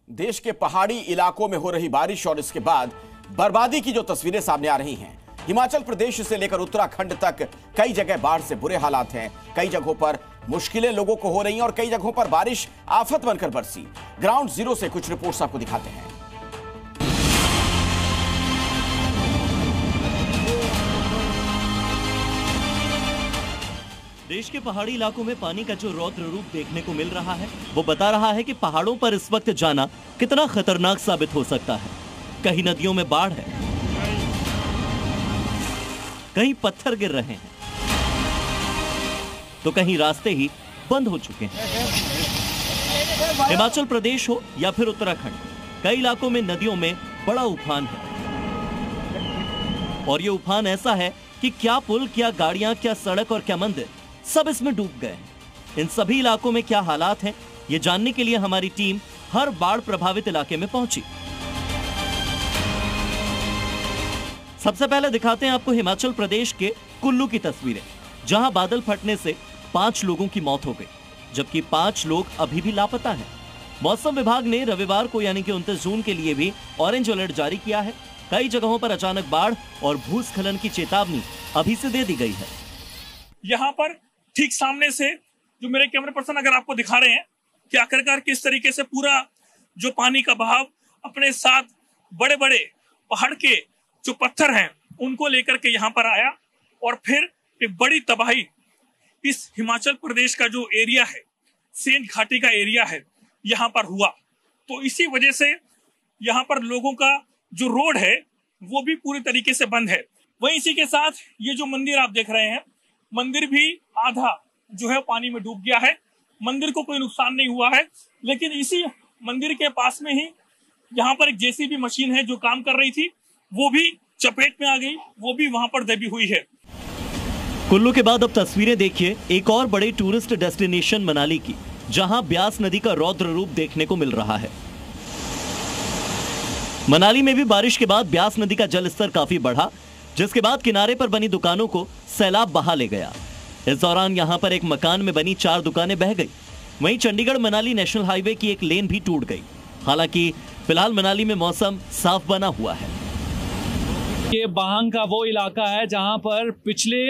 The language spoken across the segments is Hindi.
देश के पहाड़ी इलाकों में हो रही बारिश और इसके बाद बर्बादी की जो तस्वीरें सामने आ रही हैं। हिमाचल प्रदेश से लेकर उत्तराखंड तक कई जगह बाढ़ से बुरे हालात हैं। कई जगहों पर मुश्किलें लोगों को हो रही हैं और कई जगहों पर बारिश आफत बनकर बरसी। ग्राउंड जीरो से कुछ रिपोर्ट्स आपको दिखाते हैं। देश के पहाड़ी इलाकों में पानी का जो रौद्र रूप देखने को मिल रहा है, वो बता रहा है कि पहाड़ों पर इस वक्त जाना कितना खतरनाक साबित हो सकता है। कहीं नदियों में बाढ़ है, कहीं पत्थर गिर रहे हैं, तो कहीं रास्ते ही बंद हो चुके हैं। हिमाचल प्रदेश हो या फिर उत्तराखंड, कई इलाकों में नदियों में बड़ा उफान है। और ये उफान ऐसा है कि क्या पुल, क्या गाड़ियां, क्या सड़क और क्या मंदिर, सब इसमें डूब गए हैं। इन सभी इलाकों में क्या हालात हैं, ये जानने के लिए हमारी टीम हर बाढ़ प्रभावित इलाके में पहुंची। सबसे पहले दिखाते हैं आपको हिमाचल प्रदेश के कुल्लू की तस्वीरें, जहां बादल फटने से 5 लोगों की मौत हो गई, जबकि 5 लोग अभी भी लापता हैं। मौसम विभाग ने रविवार को यानी कि 29 जून के लिए भी ऑरेंज अलर्ट जारी किया है। कई जगहों पर अचानक बाढ़ और भूस्खलन की चेतावनी अभी से दे दी गई है। यहाँ पर ठीक सामने से जो मेरे कैमरा पर्सन अगर आपको दिखा रहे हैं कि आखिरकार किस तरीके से पूरा जो पानी का बहाव अपने साथ बड़े बड़े पहाड़ के जो पत्थर हैं उनको लेकर के यहाँ पर आया और फिर एक बड़ी तबाही इस हिमाचल प्रदेश का जो एरिया है, सेंध घाटी का एरिया है, यहाँ पर हुआ। तो इसी वजह से यहाँ पर लोगों का जो रोड है वो भी पूरी तरीके से बंद है। वहीं इसी के साथ ये जो मंदिर आप देख रहे हैं, मंदिर भी आधा जो है पानी में डूब गया है। मंदिर को कोई नुकसान नहीं हुआ है, लेकिन इसी मंदिर के पास में ही यहाँ पर एक जेसीबी मशीन है जो काम कर रही थी, वो भी चपेट में आ गई, वो भी वहां पर दबी हुई है। कुल्लू के बाद अब तस्वीरें देखिए एक और बड़े टूरिस्ट डेस्टिनेशन मनाली की, जहां ब्यास नदी का रौद्र रूप देखने को मिल रहा है। मनाली में भी बारिश के बाद ब्यास नदी का जल स्तर काफी बढ़ा, जिसके बाद किनारे पर बनी दुकानों को सैलाब बहा ले गया। इस दौरान यहां पर एक मकान में बनी 4 दुकानें बह गई। वहीं चंडीगढ़ मनाली नेशनल हाईवे की एक लेन भी टूट गई। हालांकि फिलहाल मनाली में मौसम साफ बना हुआ है। ये बाहंग का वो इलाका है जहां पर पिछले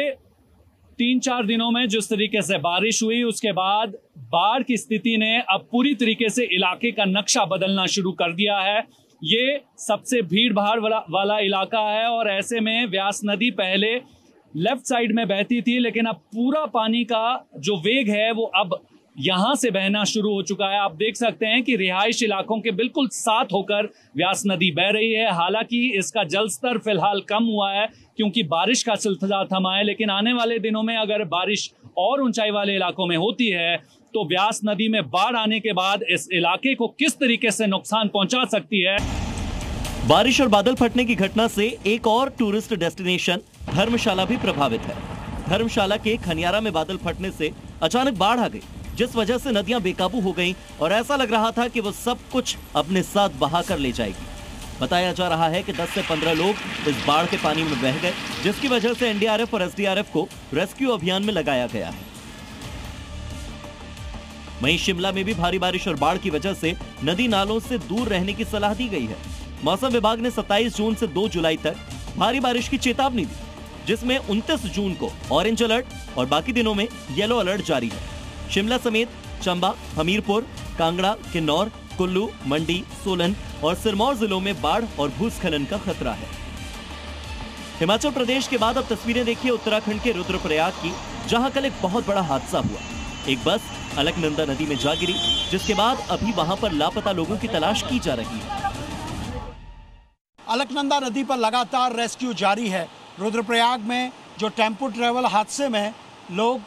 3-4 दिनों में जिस तरीके से बारिश हुई, उसके बाद बाढ़ की स्थिति ने अब पूरी तरीके से इलाके का नक्शा बदलना शुरू कर दिया है। ये सबसे भीड़ भाड़ वाला इलाका है और ऐसे में व्यास नदी पहले लेफ्ट साइड में बहती थी, लेकिन अब पूरा पानी का जो वेग है वो अब यहां से बहना शुरू हो चुका है। आप देख सकते हैं कि रिहाइश इलाकों के बिल्कुल साथ होकर व्यास नदी बह रही है। हालांकि इसका जल स्तर फिलहाल कम हुआ है क्योंकि बारिश का सिलसिला थमा है, लेकिन आने वाले दिनों में अगर बारिश और ऊंचाई वाले इलाकों में होती है तो व्यास नदी में बाढ़ आने के बाद इस इलाके को किस तरीके से नुकसान पहुंचा सकती है। बारिश और बादल फटने की घटना से एक और टूरिस्ट डेस्टिनेशन धर्मशाला भी प्रभावित है। धर्मशाला के खनियारा में बादल फटने से अचानक बाढ़ आ गई, जिस वजह से नदियां बेकाबू हो गईं और ऐसा लग रहा था कि वो सब कुछ अपने साथ बहा कर ले जाएगी। बताया जा रहा है कि 10 से 15 लोग इस बाढ़ के पानी में बह गए, जिसकी वजह से एनडीआरएफ और एसडीआरएफ को रेस्क्यू अभियान में लगाया गया है। वहीं शिमला में भी भारी बारिश और बाढ़ की वजह से नदी नालों से दूर रहने की सलाह दी गई है। मौसम विभाग ने 27 जून से 2 जुलाई तक भारी बारिश की चेतावनी दी, जिसमें 29 जून को ऑरेंज अलर्ट और बाकी दिनों में येलो अलर्ट जारी है। शिमला समेत चंबा, हमीरपुर, कांगड़ा, किन्नौर, कुल्लू, मंडी, सोलन और सिरमौर जिलों में बाढ़ और भूस्खलन का खतरा है। हिमाचल प्रदेश के बाद अब तस्वीरें देखिए उत्तराखंड के रुद्रप्रयाग की, जहां कल एक बहुत बड़ा हादसा हुआ। एक बस अलकनंदा नदी में जा गिरी, जिसके बाद अभी वहां पर लापता लोगों की तलाश की जा रही है। अलकनंदा नदी पर लगातार रेस्क्यू जारी है। रुद्रप्रयाग में जो टेम्पो ट्रैवल हादसे में लोग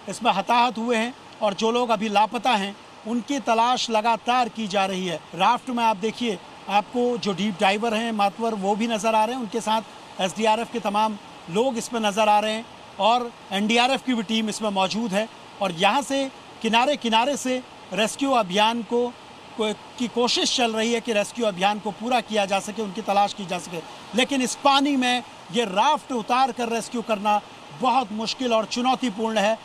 इसमें हताहत हुए हैं और जो लोग अभी लापता हैं उनकी तलाश लगातार की जा रही है। राफ्ट में आप देखिए, आपको जो डीप डाइवर हैं मातवर वो भी नज़र आ रहे हैं, उनके साथ एसडीआरएफ के तमाम लोग इसमें नज़र आ रहे हैं और एनडीआरएफ की भी टीम इसमें मौजूद है। और यहाँ से किनारे किनारे से रेस्क्यू अभियान की कोशिश चल रही है कि रेस्क्यू अभियान को पूरा किया जा सके, उनकी तलाश की जा सके। लेकिन इस पानी में ये राफ्ट उतार कर रेस्क्यू करना बहुत मुश्किल और चुनौतीपूर्ण है।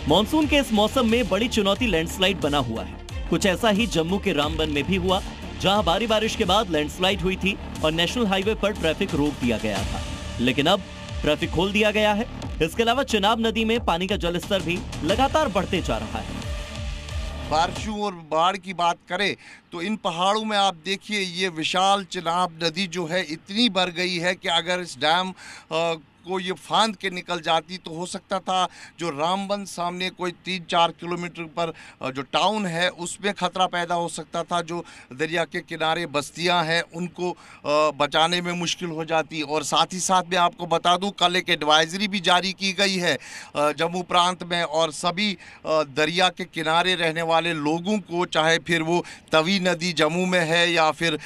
मॉनसून के इस मौसम में बड़ी चुनौती लैंडस्लाइड बना हुआ है। कुछ ऐसा ही जम्मू के रामबन में भी हुआ, जहां भारी बारिश के बाद लैंडस्लाइड हुई थी और नेशनल हाईवे पर ट्रैफिक रोक दिया गया था। लेकिन अब ट्रैफिक खोल दिया गया है। इसके अलावा चिनाब नदी में पानी का जलस्तर भी लगातार बढ़ते जा रहा है। बारिशों और बाढ़ की बात करें तो इन पहाड़ों में आप देखिए ये विशाल चिनाब नदी जो है इतनी भर गई है कि अगर इस डैम को ये फांद के निकल जाती तो हो सकता था जो रामबन सामने कोई 3-4 किलोमीटर पर जो टाउन है उसमें खतरा पैदा हो सकता था। जो दरिया के किनारे बस्तियां हैं उनको बचाने में मुश्किल हो जाती। और साथ ही साथ मैं आपको बता दूं कल एक एडवाइजरी भी जारी की गई है जम्मू प्रांत में, और सभी दरिया के किनारे रहने वाले लोगों को, चाहे फिर वो तवी नदी जम्मू में है या फिर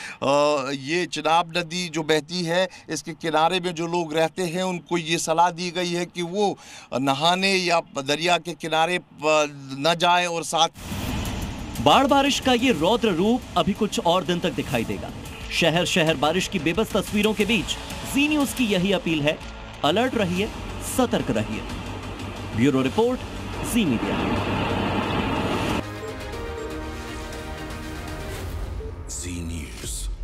ये चिनाब नदी जो बहती है इसके किनारे में जो लोग रहते हैं को ये सलाह दी गई है कि वो नहाने या दरिया के किनारे न जाएं। और साथ बाढ़ बारिश का ये रौद्र रूप अभी कुछ और दिन तक दिखाई देगा। शहर शहर बारिश की बेबस तस्वीरों के बीच जी न्यूज की यही अपील है, अलर्ट रहिए, सतर्क रहिए। ब्यूरो रिपोर्ट, जी मीडिया। जी न्यूज।